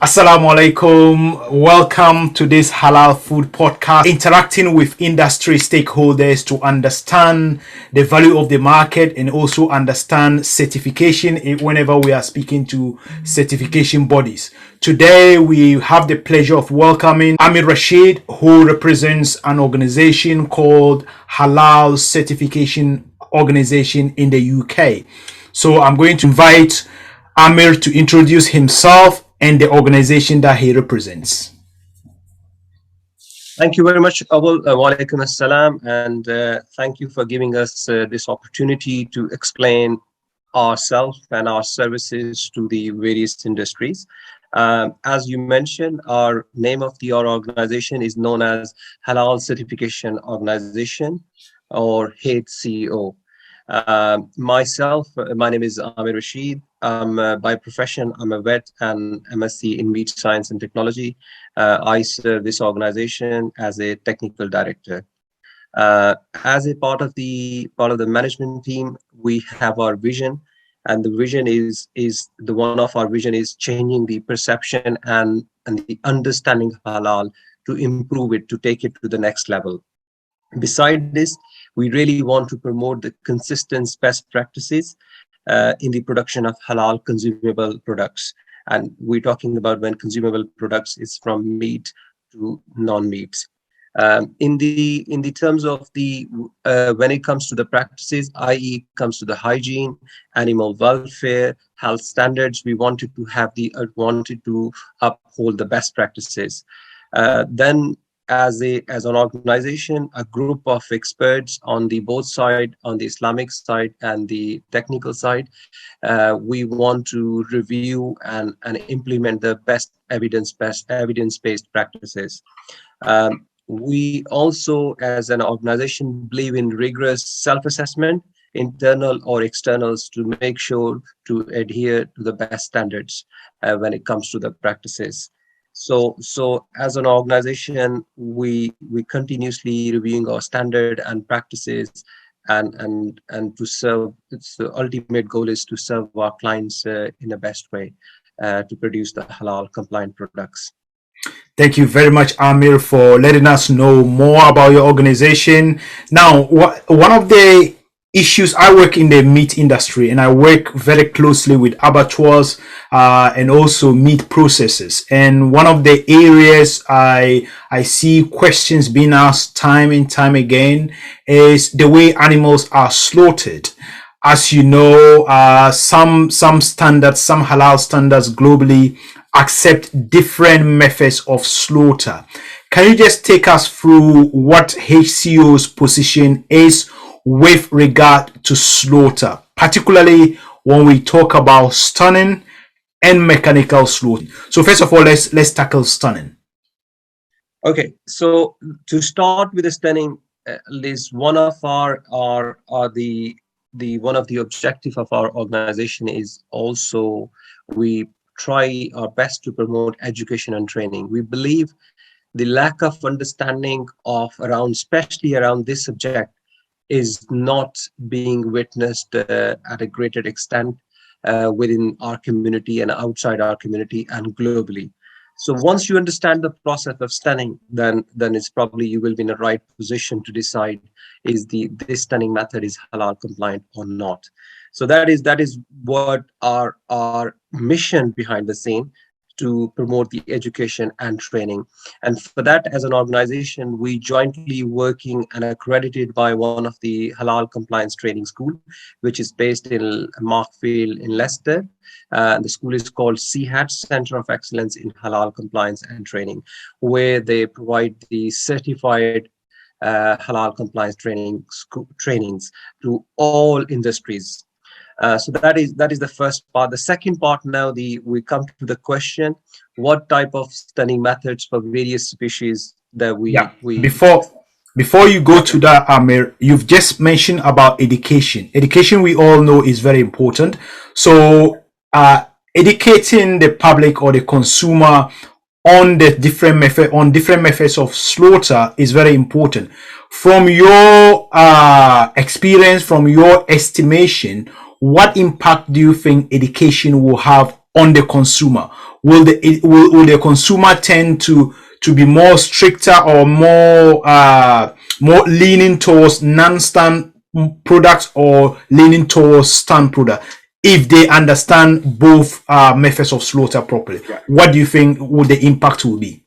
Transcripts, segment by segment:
Assalamu alaikum. Welcome to this Halal Food Podcast, interacting with industry stakeholders to understand the value of the market and also understand certification whenever we are speaking to certification bodies. Today, we have the pleasure of welcoming Amer Rashid, who represents an organization called Halal Certification Organization in the UK. So I'm going to invite Amer to introduce himself and the organization that he represents. Thank you very much, Abul. Wa alaikum assalam, and thank you for giving us this opportunity to explain ourselves and our services to the various industries. As you mentioned, our name of our organization is known as Halal Certification Organization, or HCO. My name is Amer Rashid. By profession, I'm a vet and MSc in Meat Science and Technology. I serve this organization as a technical director. As a part of the management team, we have our vision, and the vision is one of our vision is changing the perception and the understanding of halal to improve it, to take it to the next level. Beside this, we really want to promote the consistent best practices in the production of halal consumable products. And we're talking about when consumable products is from meat to non-meat. In the terms of the when it comes to the practices, i.e. comes to the hygiene, animal welfare, health standards, we wanted to uphold the best practices. Then as an organization, a group of experts on the both side, on the Islamic side and the technical side, we want to review and implement the best evidence-based practices. We also, as an organization, believe in rigorous self-assessment, internal or externals, to make sure to adhere to the best standards when it comes to the practices. So as an organization, we continuously reviewing our standard and practices, and to serve. It's the ultimate goal is to serve our clients in the best way to produce the halal compliant products. Thank you very much, Amer, for letting us know more about your organization. Now, one of the issues, I work in the meat industry and I work very closely with abattoirs and also meat processors. And one of the areas I see questions being asked time and time again is the way animals are slaughtered. As you know, some standards, some halal standards globally accept different methods of slaughter. Can you just take us through what HCO's position is with regard to slaughter, particularly when we talk about stunning and mechanical slaughter? So first of all, let's tackle stunning. Okay, so to start with the stunning, is one of one of the objective of our organization is also we try our best to promote education and training. We believe the lack of understanding of especially around this subject is not being witnessed at a greater extent within our community and outside our community and globally. So once you understand the process of stunning, then it's probably you will be in a right position to decide is this stunning method is halal compliant or not. So that is what our mission behind the scene, to promote the education and training. And for that, as an organization, we jointly working and accredited by one of the halal compliance training school, which is based in Markfield in Leicester. The school is called CHAT, Center of Excellence in Halal Compliance and Training, where they provide the certified halal compliance trainings to all industries. So that is the first part. The second part, now we come to the question: what type of stunning methods for various species that we Before you go to that, Amer, you've just mentioned about education. Education, we all know, is very important. So educating the public or the consumer on the different methods of slaughter is very important. From your experience, from your estimation, what impact do you think education will have on the consumer? Will the consumer tend to be more stricter or more leaning towards non-stand products or leaning towards stand product if they understand both methods of slaughter properly? Yeah. What do you think would the impact will be?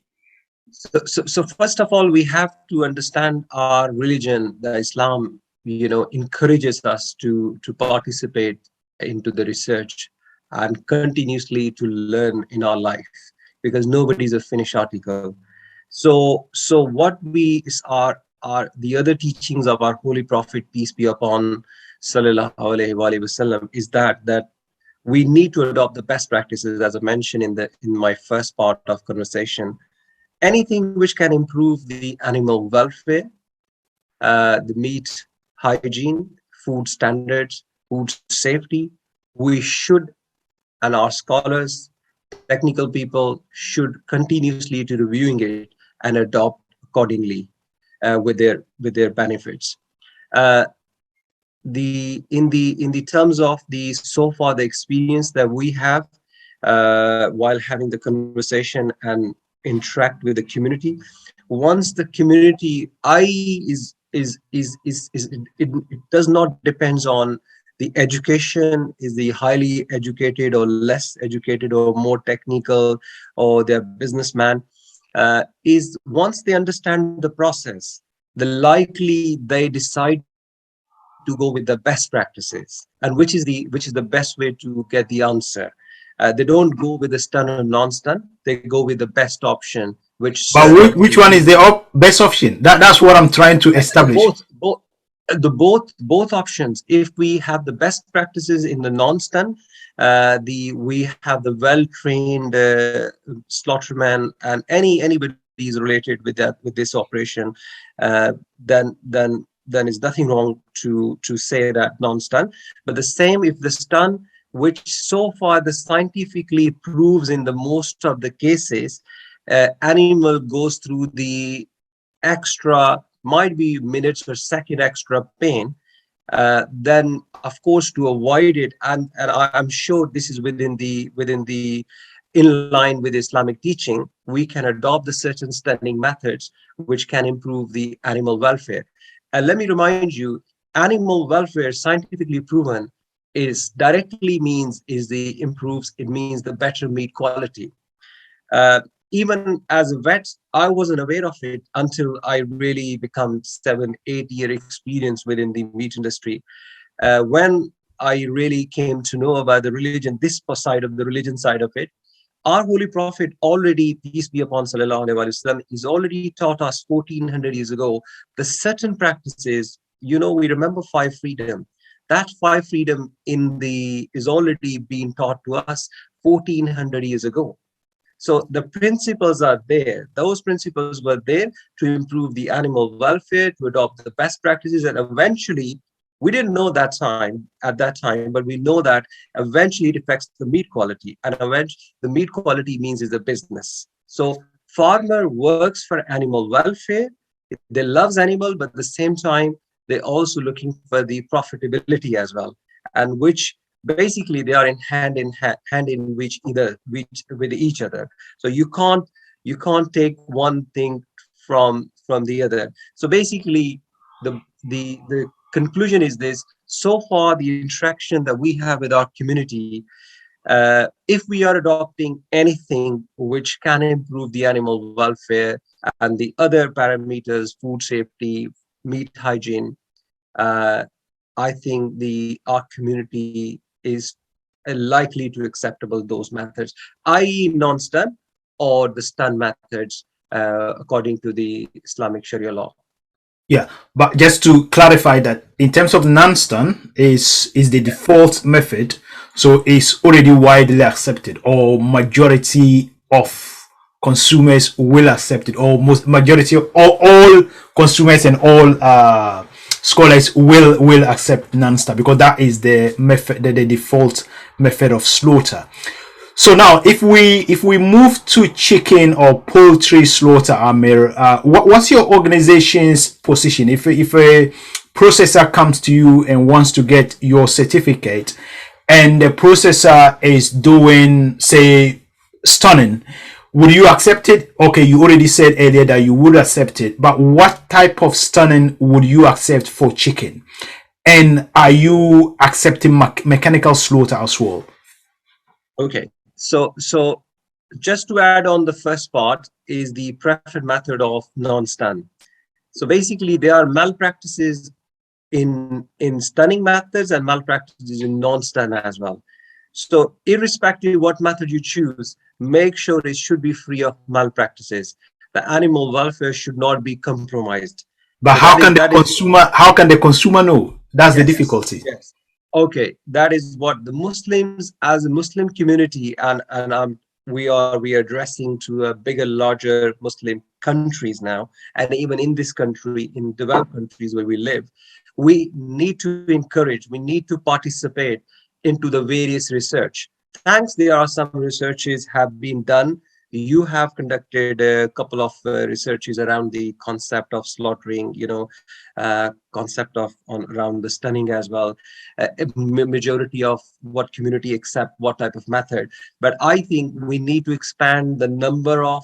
So first of all, we have to understand our religion, the Islam, encourages us to participate into the research and continuously to learn in our life, because nobody is a finished article. So what we are the other teachings of our Holy Prophet, peace be upon, sallallahu alaihi wasallam, is that we need to adopt the best practices, as I mentioned in my first part of conversation. Anything which can improve the animal welfare, the meat hygiene, food standards, food safety, we should, and our scholars, technical people, should continuously to reviewing it and adopt accordingly with their benefits. In the terms of the so far the experience that we have while having the conversation and interact with the community, once the community it does not depends on the education, is the highly educated or less educated or more technical or they're businessman, is once they understand the process, the likely they decide to go with the best practices, and which is the best way to get the answer. They don't go with the stun or non-stun, they go with the best option, But which one is the best option? That's what I'm trying to establish. Both options. If we have the best practices in the non-stun, we have the well-trained slaughterman, and anybody is related with this operation, then is nothing wrong to say that non-stun. But the same if the stun, which so far the scientifically proves in the most of the cases, animal goes through the extra, might be minutes or second extra pain, then of course to avoid it, and I'm sure this is within the in line with Islamic teaching, we can adopt the certain stunning methods which can improve the animal welfare. And let me remind you, animal welfare, scientifically proven, is directly means it means the better meat quality. Even as a vet, I wasn't aware of it until I really become 7-8 year experience within the meat industry. When I really came to know about the religion, this side of the religion side of it, our Holy Prophet already, peace be upon, sallallahu alaihi wasallam, he's already taught us 1400 years ago the certain practices. We remember 5 freedom. That 5 freedom is already being taught to us 1400 years ago. So the principles are there. Those principles were there to improve the animal welfare, to adopt the best practices, and eventually, we didn't know at that time, but we know that eventually it affects the meat quality, and eventually the meat quality means is a business. So farmer works for animal welfare. They loves animal, but at the same time, they're also looking for the profitability as well, and which basically they are in hand in with each other. So you can't take one thing from the other. So basically, the conclusion is this: so far the interaction that we have with our community, if we are adopting anything which can improve the animal welfare and the other parameters, food safety, meat hygiene, I think our community is likely to acceptable those methods, i.e. non-stun or the stun methods, according to the Islamic Sharia law. Yeah, but just to clarify that in terms of non-stun is the default method, so it's already widely accepted, or majority of consumers will accept it, or majority of all consumers and all scholars will accept non-stun, because that is the method, the default method of slaughter. So now, if we move to chicken or poultry slaughter, Amer, what's your organization's position? If a processor comes to you and wants to get your certificate, and the processor is doing, say, stunning, would you accept it? Okay, you already said earlier that you would accept it, but what type of stunning would you accept for chicken? And are you accepting mechanical slaughter as well? Okay, so just to add on the first part is the preferred method of non-stun. So basically, there are malpractices in stunning methods and malpractices in non-stun as well. So irrespective of what method you choose, make sure it should be free of malpractices. The animal welfare should not be compromised. But So how can the consumer know? That's the yes, difficulty. yes. Okay, that is what the Muslims as a Muslim community, and we are addressing to a bigger, larger Muslim countries now, and even in this country, in developed countries where we live, we need to encourage, we need to participate into the various research. Thanks, there are some researches have been done. You have conducted a couple of researches around the concept of slaughtering, concept of on around the stunning as well. A majority of what community accept what type of method, but I think we need to expand the number of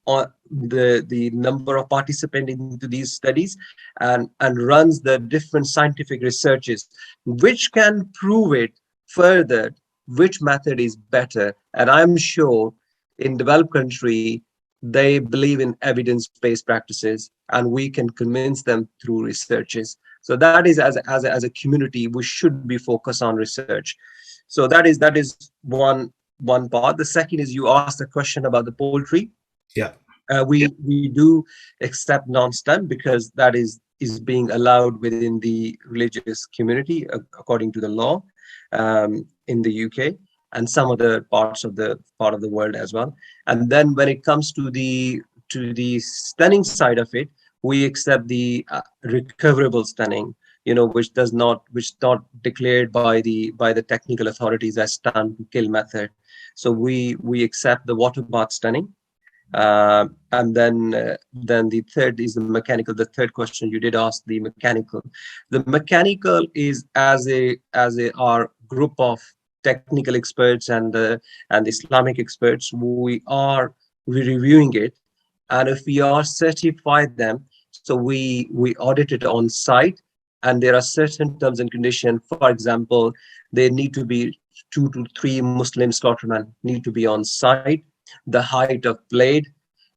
the number of participants into these studies, and runs the different scientific researches which can prove it further which method is better. And I'm sure in developed country they believe in evidence-based practices, and we can convince them through researches. So that is, as a community, we should be focused on research. So that is one part. The second is, you asked a question about the poultry. Yeah. We do accept non-stun because that is being allowed within the religious community according to the law, in the UK and some other parts of the world as well. And then when it comes to the stunning side of it, we accept the recoverable stunning, which not declared by the technical authorities as stun to kill method. So we accept the water bath stunning. And then the third is the mechanical. The third question you did ask, the mechanical. The mechanical is as a our group of technical experts and Islamic experts. We reviewing it, and if we are certified them, so we audit it on site, and there are certain terms and conditions. For example, there need to be 2 to 3 Muslim slaughtermen need to be on site. The height of blade,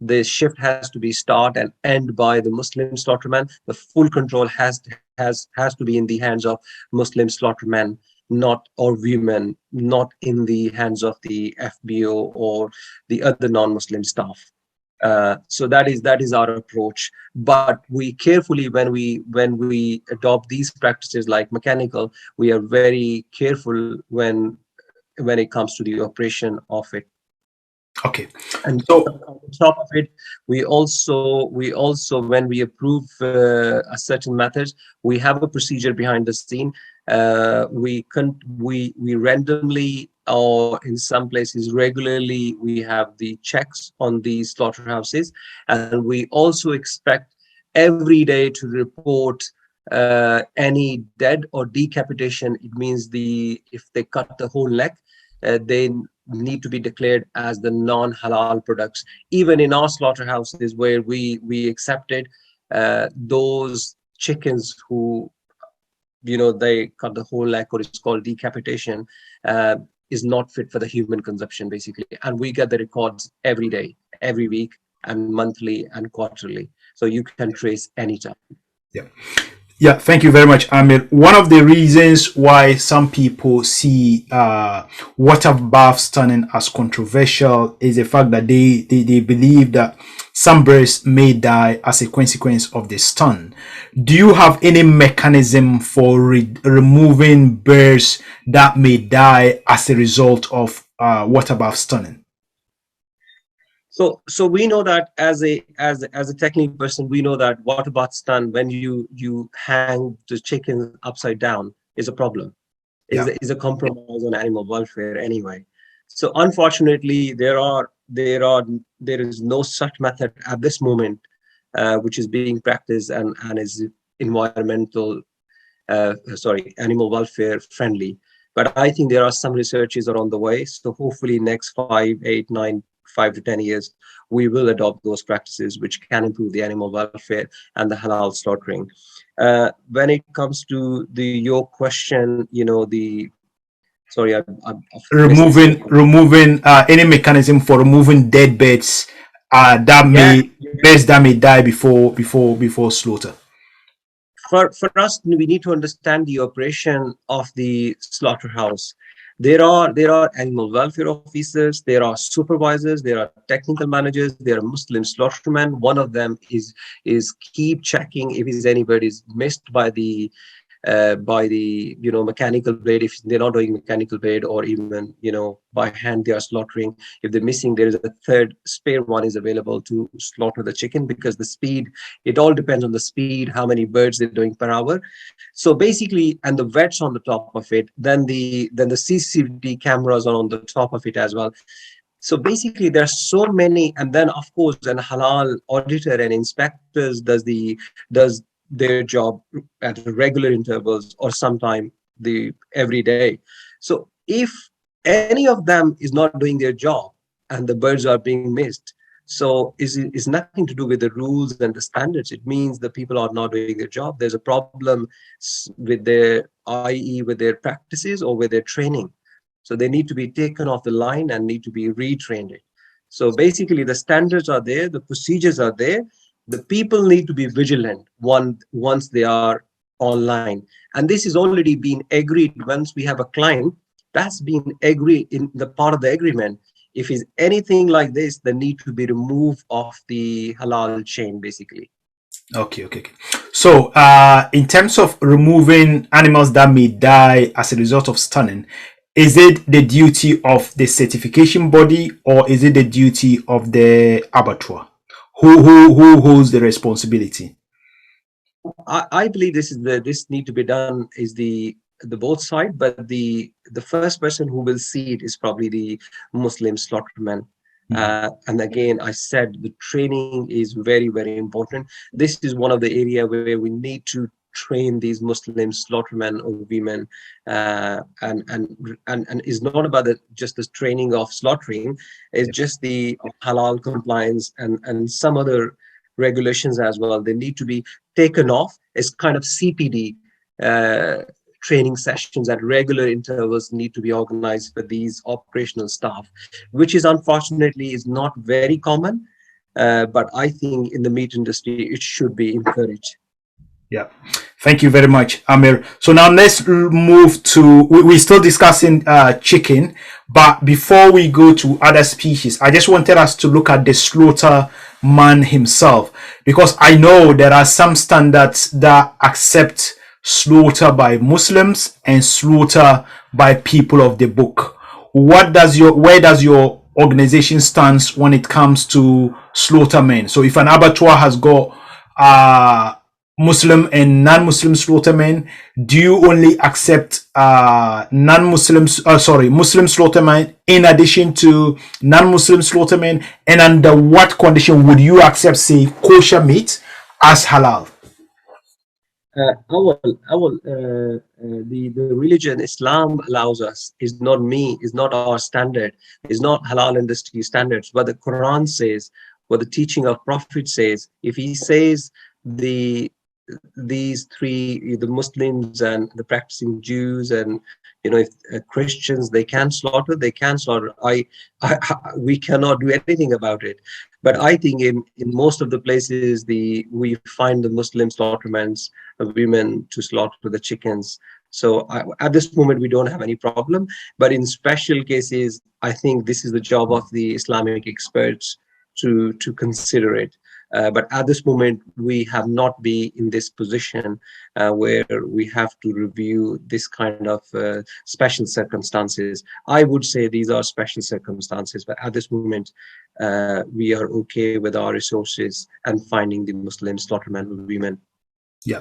the shift has to be start and end by the Muslim slaughterman. The full control has to be in the hands of Muslim slaughtermen, not or women, not in the hands of the FBO or the other non-Muslim staff. So that is our approach. But we carefully, when we adopt these practices like mechanical, we are very careful when it comes to the operation of it. Okay. And So on top of it, we also when we approve a certain method, we have a procedure behind the scene. We randomly, or in some places regularly, we have the checks on the slaughterhouses, and we also expect every day to report any dead or decapitation. It means if they cut the whole neck, they need to be declared as the non-halal products. Even in our slaughterhouses where we accepted those chickens who, they cut the whole neck, or it's called decapitation, is not fit for the human consumption, basically. And we get the records every day, every week, and monthly and quarterly. So you can trace anytime. yeah. Yeah, thank you very much, Amir. One of the reasons why some people see water bath stunning as controversial is the fact that they believe that some birds may die as a consequence of the stun. Do you have any mechanism for removing birds that may die as a result of water bath stunning? So we know that as a technical person, we know that water bath stun, when you hang the chicken upside down, is a problem. Yeah. Is a compromise on animal welfare anyway. So unfortunately, there is no such method at this moment, which is being practiced and is animal welfare friendly. But I think there are some researches are on the way. So hopefully next 5, 8, 9, 5 to 10 years, we will adopt those practices which can improve the animal welfare and the halal slaughtering. When it comes to your question, the sorry, I've missed it. Removing any mechanism for removing dead birds that Yeah, may birds that may die before slaughter. for us, we need to understand the operation of the slaughterhouse. There are animal welfare officers, there are supervisors, there are technical managers, there are Muslim slaughtermen. One of them is keep checking if is anybody's missed by the mechanical blade. If they're not doing mechanical blade, or even by hand they are slaughtering, if they're missing, there is a third spare one is available to slaughter the chicken, because the speed, it all depends on the speed, how many birds they're doing per hour. So basically, and the vets on the top of it, then the CCTV cameras are on the top of it as well. So basically there are so many, and then of course an halal auditor and inspectors does their job at regular intervals, or sometime the every day. So if any of them is not doing their job and the birds are being missed, so is nothing to do with the rules and the standards. It means the people are not doing their job. There's a problem with their, i.e., with their practices or with their training. So they need to be taken off the line and need to be retrained. So basically the standards are there, the procedures are there. The people need to be vigilant once they are online. And this is already been agreed. Once we have a client, that's been agreed in the part of the agreement. If it's anything like this, they need to be removed off the halal chain, basically. Okay. So, in terms of removing animals that may die as a result of stunning, is it the duty of the certification body, or is it the duty of the abattoir? Who holds the responsibility? I believe this need to be done is the both side, but the first person who will see it is probably the Muslim slaughterman. And again, I said the training is very, very important. This is one of the area where we need to train these Muslim slaughtermen or women, and it's not about just the training of slaughtering. It's just the halal compliance and some other regulations as well. They need to be taken off as kind of CPD. Training sessions at regular intervals need to be organized for these operational staff, which is unfortunately is not very common. But I think in the meat industry, it should be encouraged. Yeah. Thank you very much, Amer. So now let's move to, we're still discussing chicken, but before we go to other species, I just wanted us to look at the slaughter man himself, because I know there are some standards that accept slaughter by Muslims and slaughter by people of the book. Where does your organization stands when it comes to slaughtermen? So if an abattoir has got Muslim and non-Muslim slaughtermen, do you only accept Muslim slaughtermen in addition to non-Muslim slaughtermen? And under what condition would you accept, say, kosher meat as halal? The religion Islam allows us is not me, is not our standard, is not halal industry standards. What the Quran says, what the teaching of Prophet says. If he says these three, the Muslims and the practicing Jews and if Christians, they can slaughter, they can slaughter. We cannot do anything about it. But I think in most of the places we find the Muslim slaughtermen, women to slaughter the chickens. So at this moment we don't have any problem. But in special cases, I think this is the job of the Islamic experts to consider it. But at this moment, we have not been in this position where we have to review this kind of special circumstances. I would say these are special circumstances, but at this moment, we are okay with our resources and finding the Muslim slaughtermen women. Yeah.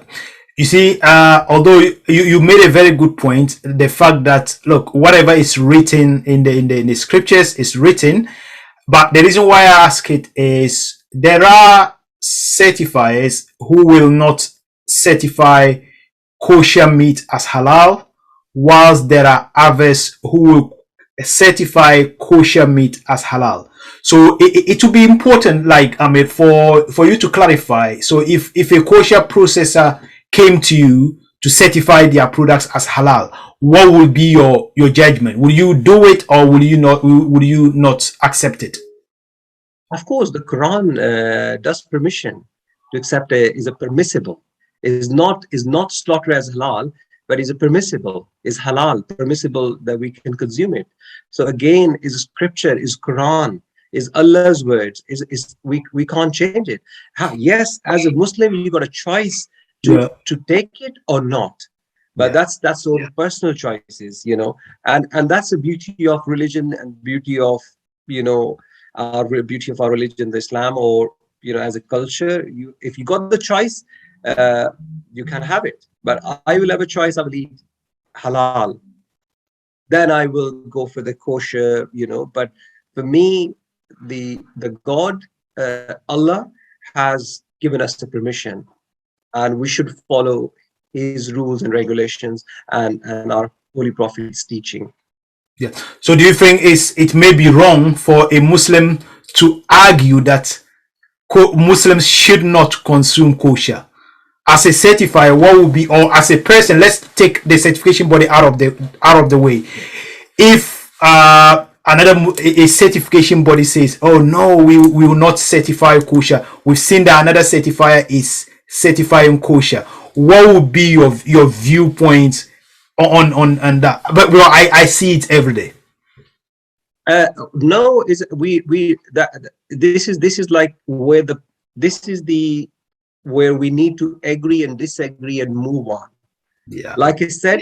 You see, although you made a very good point, the fact that, look, whatever is written in the scriptures is written, but the reason why I ask it is there are certifiers who will not certify kosher meat as halal whilst there are others who will certify kosher meat as halal. So it will be important, like for you to clarify. So if a kosher processor came to you to certify their products as halal, what would be your judgment? Will you do it, or will you not? Will you not accept it? Of course, the Quran does permission to accept is a permissible, is not slaughter as halal, but is a permissible, is halal, permissible that we can consume it. So again, is scripture, is Quran, is Allah's words, is we can't change it. Yes, as a Muslim, you got a choice Yeah. to take it or not. But Yeah. that's all personal choices, and that's the beauty of religion and beauty of you know beauty of our religion, the Islam, or as a culture. If you got the choice, uh, you can have it. But I will have a choice. I will eat halal. Then I will go for the kosher. But for me, the God, Allah, has given us the permission, and we should follow His rules and regulations and our Holy Prophet's teaching. Yeah. So do you think it may be wrong for a Muslim to argue that Muslims should not consume kosher? As a certifier, what would be, or as a person, let's take the certification body out of the way. If another a certification body says, "Oh no, we will not certify kosher," we've seen that another certifier is certifying kosher. What would be your viewpoint on that? But well, I see it every day. No, is we that this is like where we need to agree and disagree and move on. Yeah. Like I said,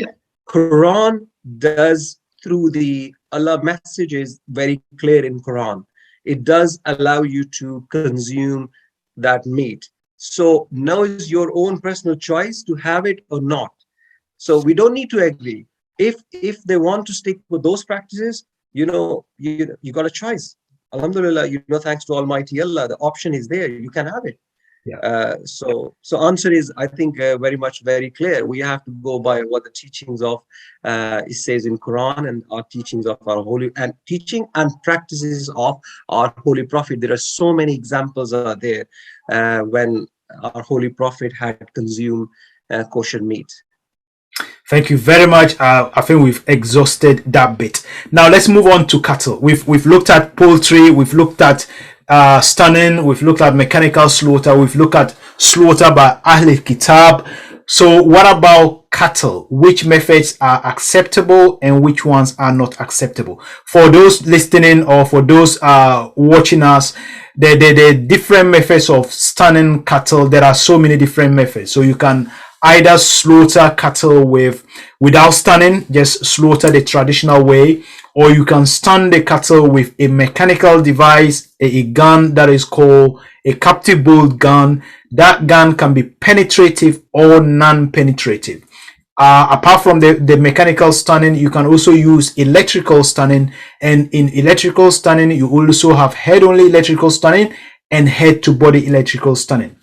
Quran does, through the Allah message is very clear in Quran. It does allow you to consume that meat. So now is your own personal choice to have it or not. So we don't need to agree. If they want to stick with those practices, you got a choice. Alhamdulillah, thanks to Almighty Allah, the option is there. You can have it. Yeah. So answer is, I think, very clear. We have to go by what the teachings of it says in Quran, and our teachings of our holy and teaching and practices of our holy prophet. There are so many examples are there when our holy prophet had consumed kosher meat. Thank you very much. I think we've exhausted that bit. Now let's move on to cattle. We've looked at poultry. We've looked at stunning. We've looked at mechanical slaughter. We've looked at slaughter by Ahl Kitab. So what about cattle? Which methods are acceptable and which ones are not acceptable? For those listening or for those watching us, there are different methods of stunning cattle. There are so many different methods. So you can either slaughter cattle without stunning, just slaughter the traditional way, or you can stun the cattle with a mechanical device, a gun that is called a captive bolt gun. That gun can be penetrative or non-penetrative. Apart from the mechanical stunning, you can also use electrical stunning, and in electrical stunning you also have head-only electrical stunning and head-to-body electrical stunning.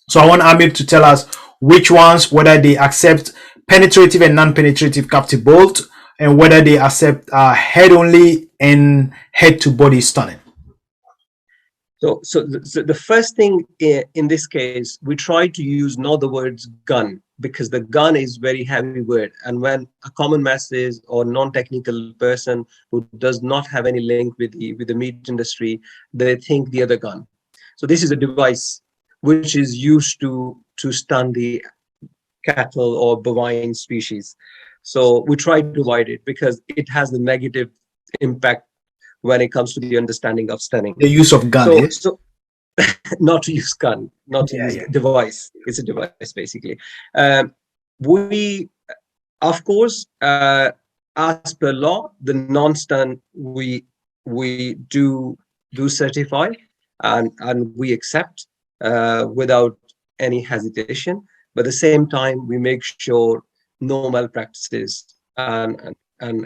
So I want Amir to tell us which ones, whether they accept penetrative and non-penetrative captive bolt, and whether they accept head-only and head-to-body stunning. So the first thing in this case, we try to use not the words gun, because the gun is very heavy word. And when a common masses or non-technical person who does not have any link with the meat industry, they think the other gun. So this is a device which is used to stun the cattle or bovine species. So we try to avoid it because it has the negative impact when it comes to the understanding of stunning. The use of gun. So not to use gun, not to use device. It's a device basically. We, of course, as per law, the non-stun we do certify and we accept without any hesitation. But at the same time, we make sure no malpractices and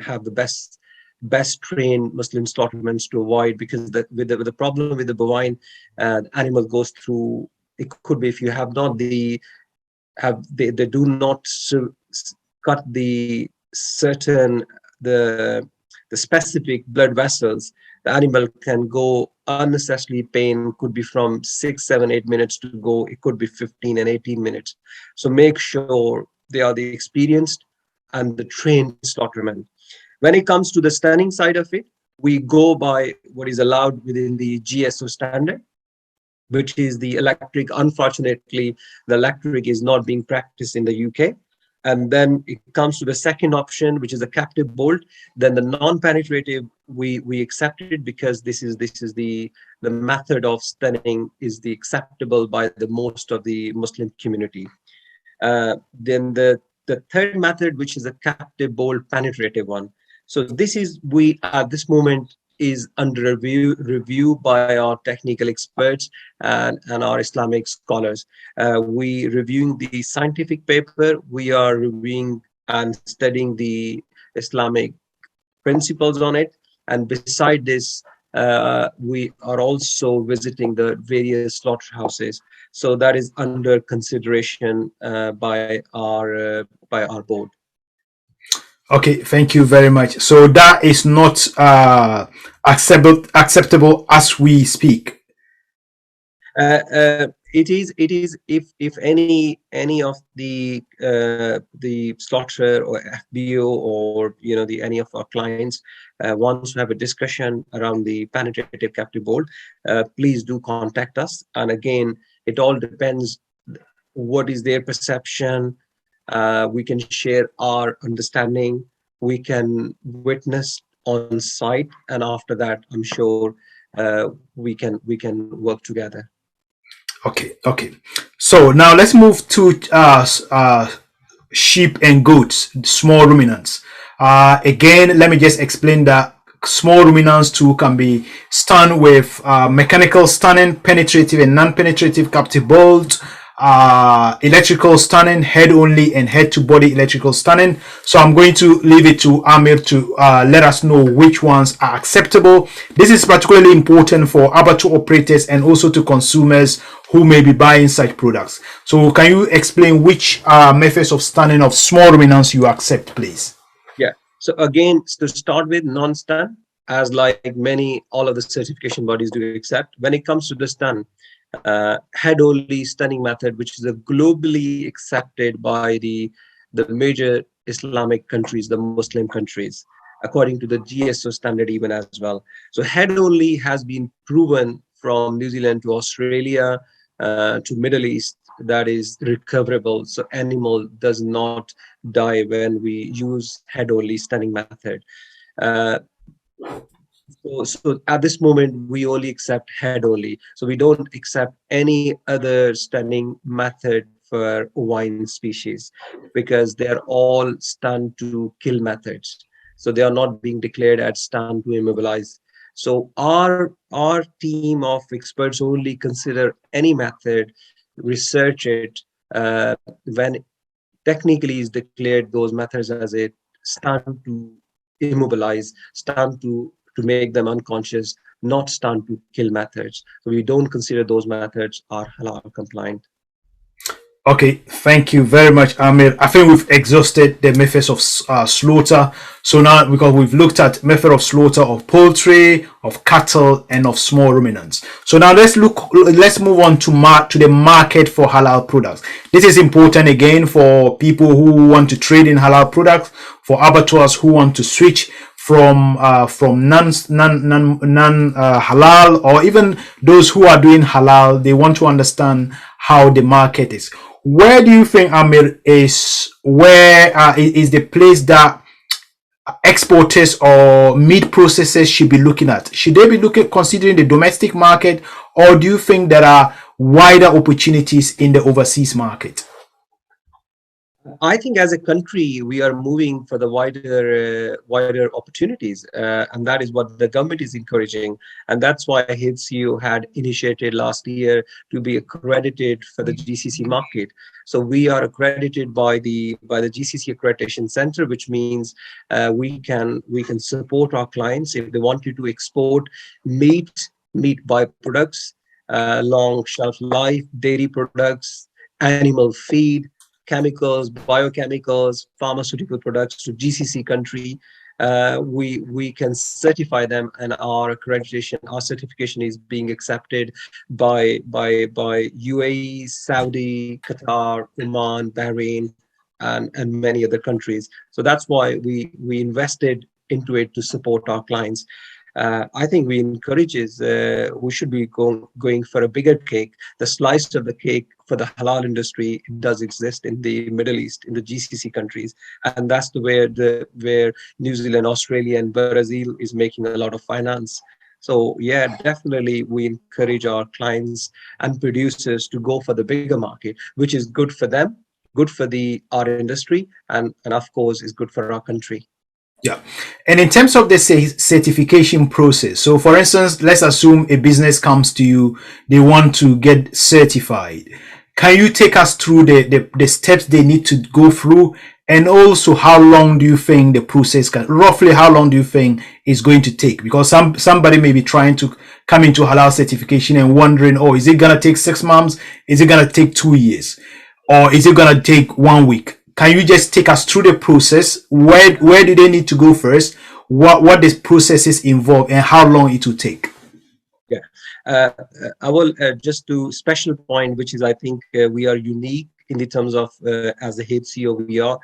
have the best trained Muslim slaughtermen to avoid, because with the problem with the bovine, the animal goes through. It could be, if you have not they do not cut the certain the specific blood vessels, the animal can go unnecessarily pain, could be from 6, 7, 8 minutes to go, it could be 15 and 18 minutes. So make sure they are the experienced and the trained slaughtermen. When it comes to the stunning side of it, we go by what is allowed within the GSO standard, which is the electric. Unfortunately, the electric is not being practiced in the UK. And then it comes to the second option, which is a captive bolt. Then the non-penetrative, we accept it because this is the method of stunning is the acceptable by the most of the Muslim community. Then the third method, which is a captive bolt penetrative one. So this is, we at this moment is under review by our technical experts and our Islamic scholars. We reviewing the scientific paper, we are reviewing and studying the Islamic principles on it. And beside this, we are also visiting the various slaughterhouses. So that is under consideration by our board. Okay, thank you very much. So that is not acceptable as we speak. It is if any of the slaughterer or FBO or the any of our clients wants to have a discussion around the penetrative captive bolt, please do contact us. And again, it all depends what is their perception. We can share our understanding, we can witness on site, and after that I'm sure we can work together. Okay. So now let's move to sheep and goats, small ruminants. Again, let me just explain that small ruminants too can be stunned with mechanical stunning, penetrative and non-penetrative captive bolt, electrical stunning, head only and head to body electrical stunning. So I'm going to leave it to Amer to let us know which ones are acceptable. This is particularly important for abattoir operators and also to consumers who may be buying such products. So can you explain which methods of stunning of small ruminants you accept, please? Yeah. So again, to start with, non-stun, as like all of the certification bodies do accept. When it comes to the stun, head only stunning method, which is a globally accepted by the major Islamic countries, the Muslim countries, according to the GSO standard even as well. So head only has been proven from New Zealand to Australia to Middle East, that is recoverable. So animal does not die when we use head only stunning method. Uh, so at this moment, we only accept head only. So we don't accept any other stunning method for wine species because they're all stun to kill methods. So they are not being declared as stun to immobilize. So our team of experts only consider any method, research it when technically is declared those methods as a stun to immobilize, stun to make them unconscious, not stun to kill methods. So we don't consider those methods are halal compliant. Okay, thank you very much, Amer. I think we've exhausted the methods of slaughter. So now, because we've looked at method of slaughter of poultry, of cattle, and of small ruminants. So now let's move on to the market for halal products. This is important again for people who want to trade in halal products, for abattoirs who want to switch from non halal, or even those who are doing halal. They want to understand how the market is. Where do you think, Amer, is the place that exporters or meat processors should be looking at? Should they be considering the domestic market, or do you think there are wider opportunities in the overseas market? I think as a country, we are moving for the wider opportunities, and that is what the government is encouraging. And that's why HCO had initiated last year to be accredited for the GCC market. So we are accredited by the GCC Accreditation Center, which means we can support our clients if they want to export meat byproducts, long shelf life, dairy products, animal feed, chemicals, biochemicals, pharmaceutical products to GCC country. We can certify them, and our accreditation, our certification is being accepted by UAE, Saudi, Qatar, Oman, Bahrain, and many other countries. So that's why we invested into it to support our clients. I think we encourage is we should be going for a bigger cake. The slice of the cake for the halal industry does exist in the Middle East, in the GCC countries, and that's where New Zealand, Australia, and Brazil is making a lot of finance. So yeah, definitely we encourage our clients and producers to go for the bigger market, which is good for them, good for the our industry, and of course is good for our country. Yeah. And in terms of the certification process, so for instance, let's assume a business comes to you, they want to get certified. Can you take us through the steps they need to go through? And also, how long do you think the process can, roughly how long do you think is going to take? Because somebody may be trying to come into halal certification and wondering, oh, is it going to take 6 months? Is it going to take 2 years? Or is it going to take 1 week? Can you just take us through the process? Where do they need to go first? What the processes involve and how long it will take? Yeah, I will just do special point, which is I think we are unique in the terms of as a HCO we are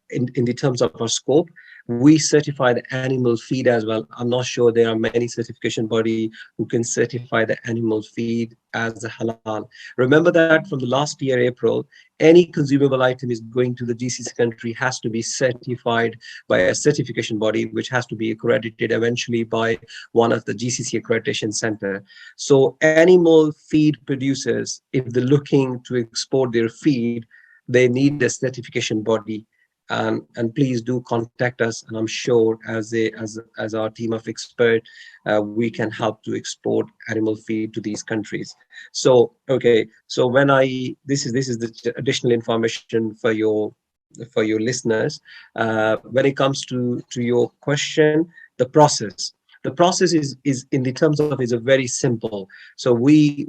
in the terms of our scope. We certify the animal feed as well. I'm not sure there are many certification body who can certify the animal feed as a halal. Remember that from the last year, April, any consumable item is going to the GCC country has to be certified by a certification body, which has to be accredited eventually by one of the GCC accreditation center. So animal feed producers, if they're looking to export their feed, they need a certification body. And please do contact us, and I'm sure as our team of experts, we can help to export animal feed to these countries. So okay, so when this is the additional information for your listeners. When it comes to your question, the process is in the terms of is a very simple. So we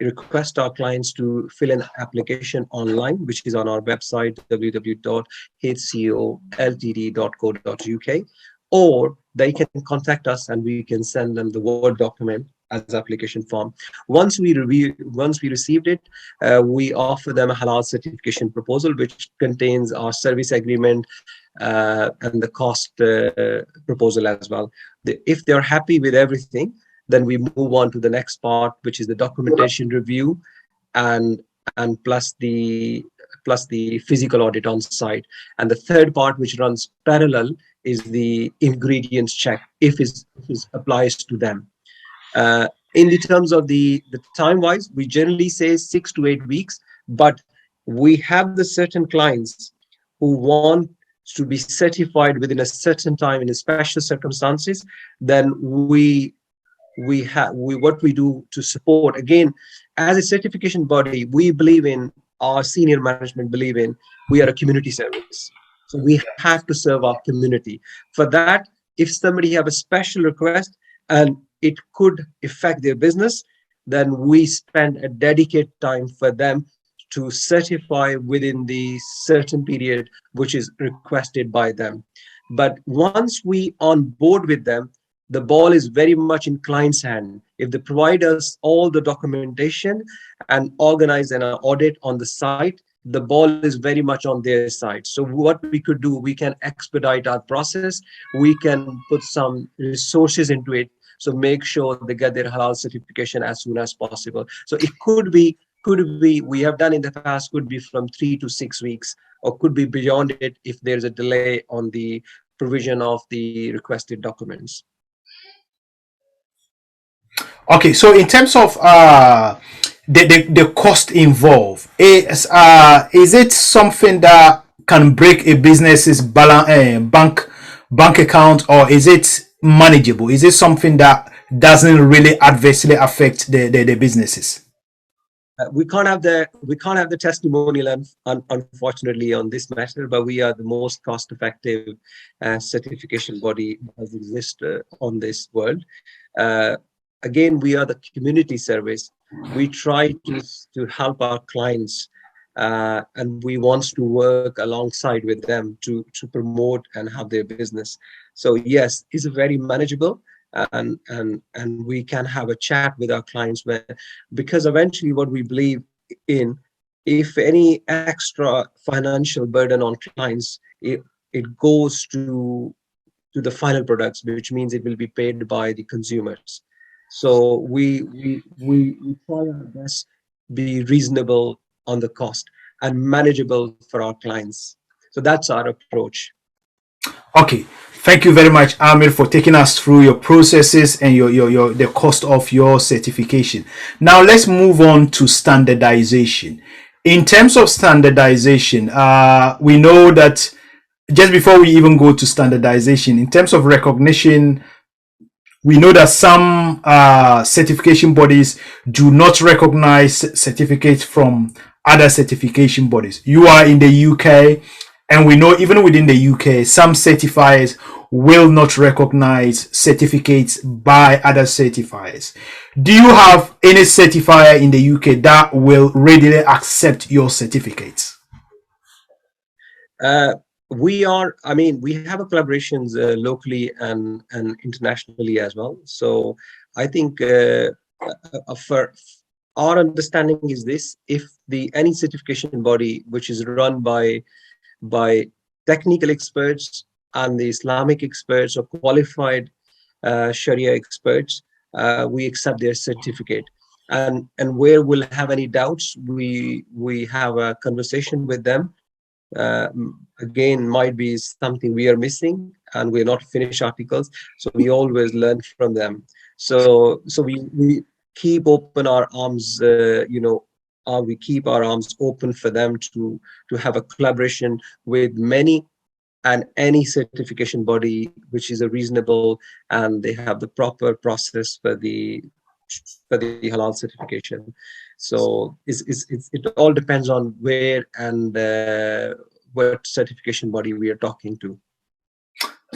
request our clients to fill an application online, which is on our website, www.hcoltd.co.uk, or they can contact us and we can send them the Word document as application form. Once we received it, we offer them a halal certification proposal, which contains our service agreement and the cost proposal as well. If they're happy with everything, then we move on to the next part, which is the documentation review and plus the physical audit on site. And the third part, which runs parallel, is the ingredients check if it applies to them. In the terms of the time wise, we generally say 6 to 8 weeks, but we have the certain clients who want to be certified within a certain time in special circumstances. Then what we do to support, again, as a certification body, we believe in, our senior management believe in, we are a community service. So we have to serve our community. For that, if somebody have a special request and it could affect their business, then we spend a dedicated time for them to certify within the certain period which is requested by them. But once we on board with them, the ball is very much in client's hand. If they provide us all the documentation and organize an audit on the site, the ball is very much on their side. So what we could do, we can expedite our process. We can put some resources into it. So make sure they get their halal certification as soon as possible. So it could be, we have done in the past, could be from 3 to 6 weeks, or could be beyond it if there's a delay on the provision of the requested documents. Okay, so in terms of the cost involved, is it something that can break a business's bank account, or is it manageable? Is it something that doesn't really adversely affect the businesses? We can't have the testimonial, unfortunately, on this matter, but we are the most cost-effective certification body that exists on this world. Again, we are the community service. We try to help our clients and we want to work alongside with them to promote and have their business. So yes, it's very manageable, and we can have a chat with our clients where, because eventually what we believe in, if any extra financial burden on clients, it goes to the final products, which means it will be paid by the consumers. So we try our best be reasonable on the cost and manageable for our clients. So that's our approach. Okay, thank you very much, Amir, for taking us through your processes and your the cost of your certification. Now let's move on to standardization. In terms of standardization, we know that just before we even go to standardization, in terms of recognition, we know that some certification bodies do not recognize certificates from other certification bodies. You are in the UK, and we know even within the UK, some certifiers will not recognize certificates by other certifiers. Do you have any certifier in the UK that will readily accept your certificates? I mean, we have a collaborations locally and internationally as well. So I think for our understanding is this: if the any certification body which is run by technical experts and the Islamic experts or qualified Sharia experts, we accept their certificate. And where we'll have any doubts, we have a conversation with them. Again, might be something we are missing and we're not finished articles, so we always learn from them. So we keep open our arms, we keep our arms open for them to have a collaboration with many and any certification body which is a reasonable, and they have the proper process for the halal certification. So it all depends on where and what certification body we are talking to.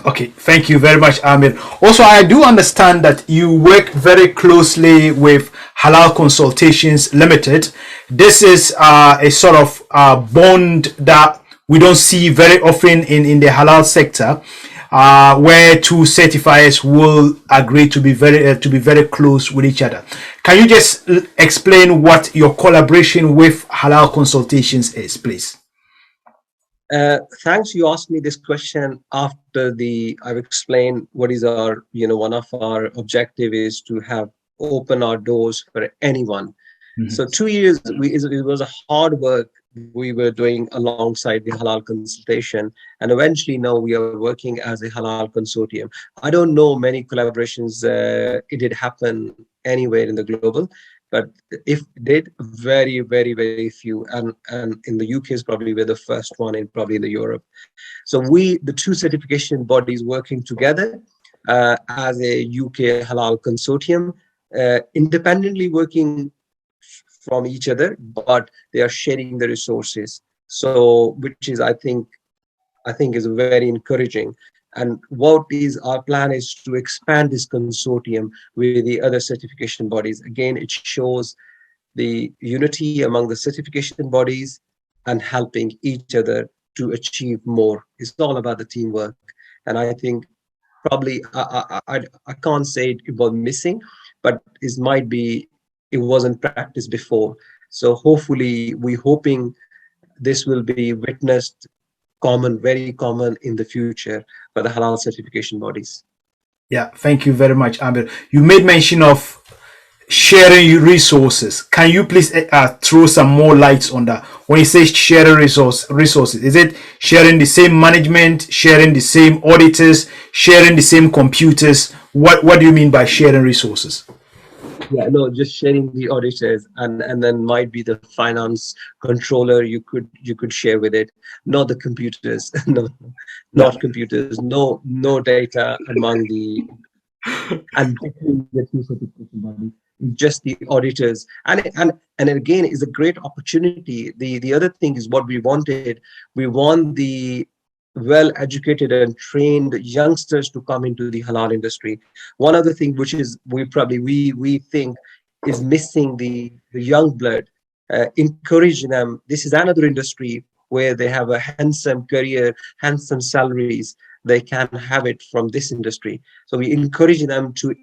Okay, thank you very much, Amir. Also, I do understand that you work very closely with Halal Consultations Limited. This is a sort of bond that we don't see very often in the halal sector, where two certifiers will agree to be very close with each other. Can you just explain what your collaboration with Halal Consultations is, please? Thanks. You asked me this question after I've explained what is our, one of our objective is to have open our doors for anyone. Mm-hmm. So 2 years, it was a hard work we were doing alongside the Halal consultation. And eventually now we are working as a Halal consortium. I don't know many collaborations, it did happen anywhere in the global. But if it did, very, very, very few. And in the UK is probably we're the first one in probably in the Europe. So the two certification bodies working together as a UK Halal consortium, independently working from each other, but they are sharing the resources. So which is, I think is very encouraging. And what is our plan is to expand this consortium with the other certification bodies. Again, it shows the unity among the certification bodies and helping each other to achieve more. It's all about the teamwork. And I think probably I can't say it was missing, but it wasn't practiced before. So hopefully we're hoping this will be witnessed very common in the future for the halal certification bodies. Yeah, thank you very much, Amir. You made mention of sharing resources. Can you please throw some more lights on that? When you say sharing resources, is it sharing the same management, sharing the same auditors, sharing the same computers? What do you mean by sharing resources? Yeah, no, just sharing the auditors, and then might be the finance controller you could share with it, not the computers. No, not computers, no data among the and the two certification bodies, just the auditors. And again, is a great opportunity. The other thing is what we wanted. We want the well-educated and trained youngsters to come into the halal industry. One other thing which is we think is missing the young blood. encourage them. This is another industry where they have a handsome career, handsome salaries. They can have it from this industry. So we encourage them to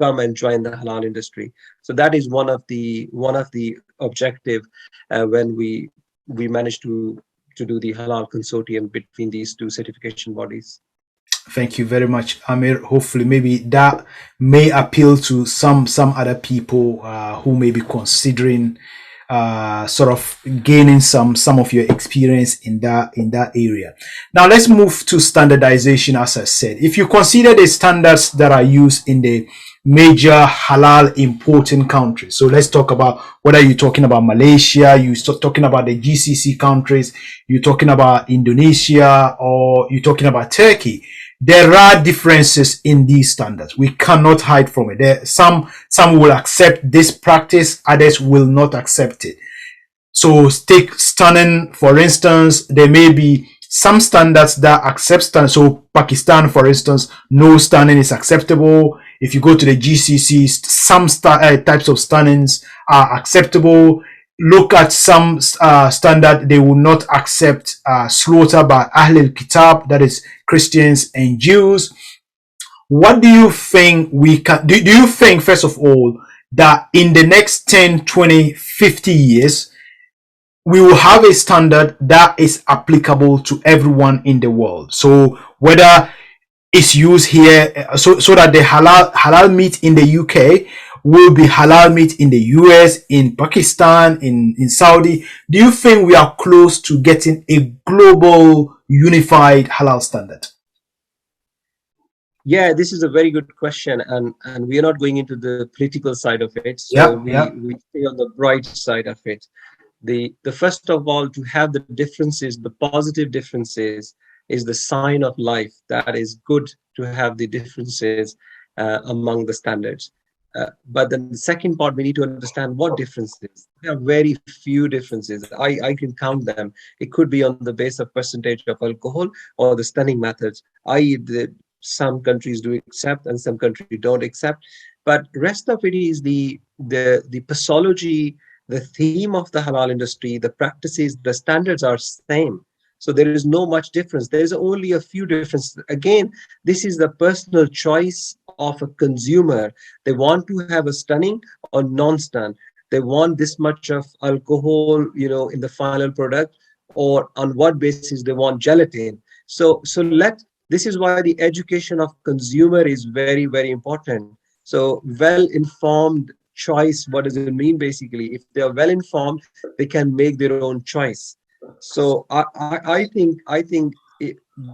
come and join the halal industry. So that is one of the objective when we managed to do the halal consortium between these two certification bodies. Thank you very much, Amir. Hopefully, maybe that may appeal to some other people who may be considering sort of gaining some of your experience in that area. Now, let's move to standardization. As I said, if you consider the standards that are used in the major halal importing countries, so let's talk about whether you're talking about Malaysia, you're talking about the GCC countries, you're talking about Indonesia, or you're talking about Turkey. There are differences in these standards. We cannot hide from it. Some will accept this practice, others will not accept it. So take stunning, for instance, there may be some standards that accept stunning. So Pakistan, for instance, no stunning is acceptable. If you go to the GCC, some types of stunnings are acceptable. Look at some standard, they will not accept slaughter by Ahlul Kitab, that is Christians and Jews. What do you think we can do? Do you think, first of all, that in the next 10, 20, 50 years, we will have a standard that is applicable to everyone in the world? So whether it's used here, so that the halal meat in the UK will be halal meat in the US, in Pakistan, in Saudi. Do you think we are close to getting a global unified halal standard? Yeah, this is a very good question, and we are not going into the political side of it. So Yeah, we yeah. we stay on the bright side of it. The first of all, to have the differences, the positive differences, is the sign of life. That is good to have the differences among the standards. But then the second part, we need to understand what differences. There are very few differences. I can count them. It could be on the base of percentage of alcohol or the stunning methods, i.e. Some countries do accept and some countries don't accept. But rest of it is the pathology, the theme of the halal industry, the practices, the standards are same. So there is no much difference. There is only a few differences. Again, this is the personal choice of a consumer. They want to have a stunning or non-stun. They want this much of alcohol, in the final product, or on what basis they want gelatin. This is why the education of consumer is very, very important. So well-informed choice, what does it mean basically? If they are well-informed, they can make their own choice. So I think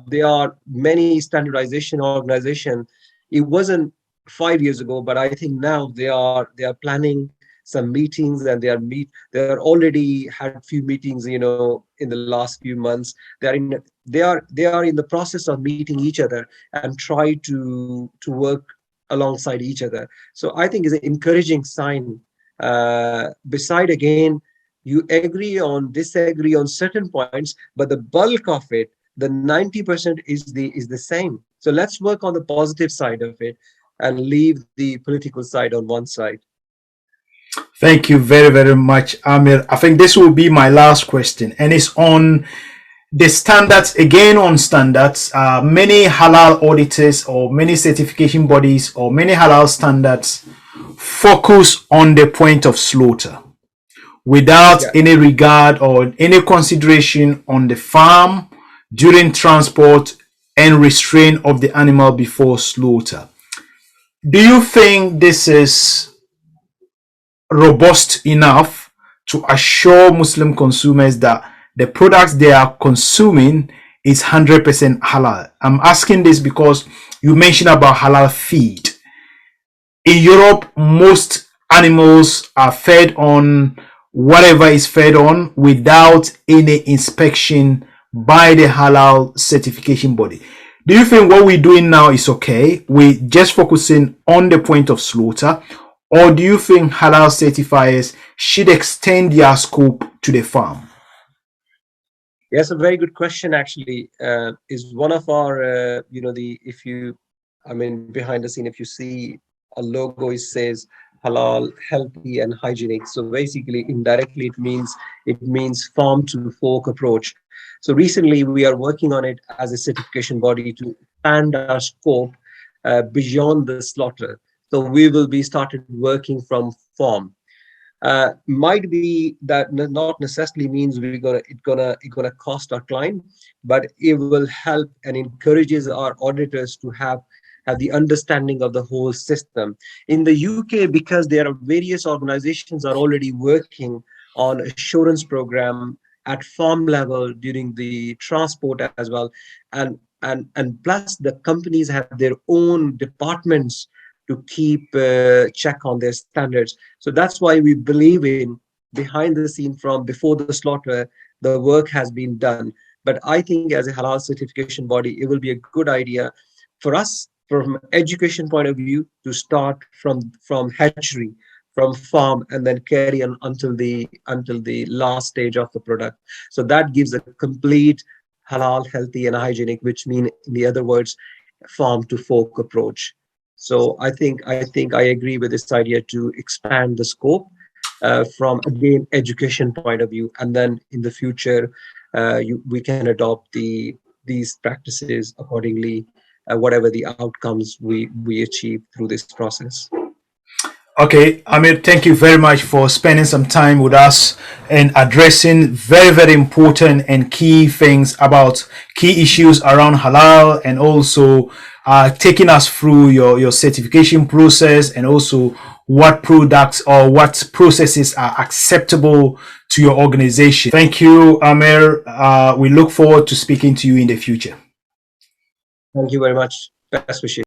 there are many standardization organizations. It wasn't 5 years ago, but I think now they are planning some meetings, and they are already had few meetings, in the last few months. They are in the process of meeting each other and try to work alongside each other. So I think it's an encouraging sign. Beside, again, you agree on disagree on certain points, but the bulk of it, the 90% is the same. So let's work on the positive side of it and leave the political side on one side. Thank you very, very much, Amir. I think this will be my last question, and it's on the standards. Again, on standards, many halal auditors or many certification bodies or many halal standards focus on the point of slaughter without any regard or any consideration on the farm during transport and restraint of the animal before slaughter. Do you think this is robust enough to assure Muslim consumers that the products they are consuming is 100% halal? I'm asking this because you mentioned about halal feed. In Europe, most animals are fed on whatever is fed on without any inspection by the halal certification body. Do you think what we're doing now is okay? We're just focusing on the point of slaughter, or do you think halal certifiers should extend their scope to the farm? Yes, a very good question. Actually, is one of our, if you, I mean, behind the scene, if you see a logo, it says halal, healthy, and hygienic. So basically, indirectly, it means farm to fork approach. So recently, we are working on it as a certification body to expand our scope beyond the slaughter. So we will be started working from farm. Might be that not necessarily means we're gonna cost our client, but it will help and encourages our auditors to have the understanding of the whole system. In the UK, because there are various organizations are already working on assurance program at farm level during the transport as well, and plus the companies have their own departments to keep check on their standards. So that's why we believe in behind the scene from before the slaughter, the work has been done. But I think as a halal certification body, it will be a good idea for us from education point of view to start from hatchery, from farm, and then carry on until the last stage of the product. So that gives a complete halal, healthy, and hygienic, which mean in the other words, farm to fork approach. So I think I agree with this idea to expand the scope from again education point of view, and then in the future we can adopt these practices accordingly, whatever the outcomes we achieve through this process. Okay, Amir, thank you very much for spending some time with us and addressing very, very important and key things about key issues around halal, and also taking us through your certification process, and also what products or what processes are acceptable to your organization. Thank you, Amir. We look forward to speaking to you in the future. Thank you very much. Best wishes.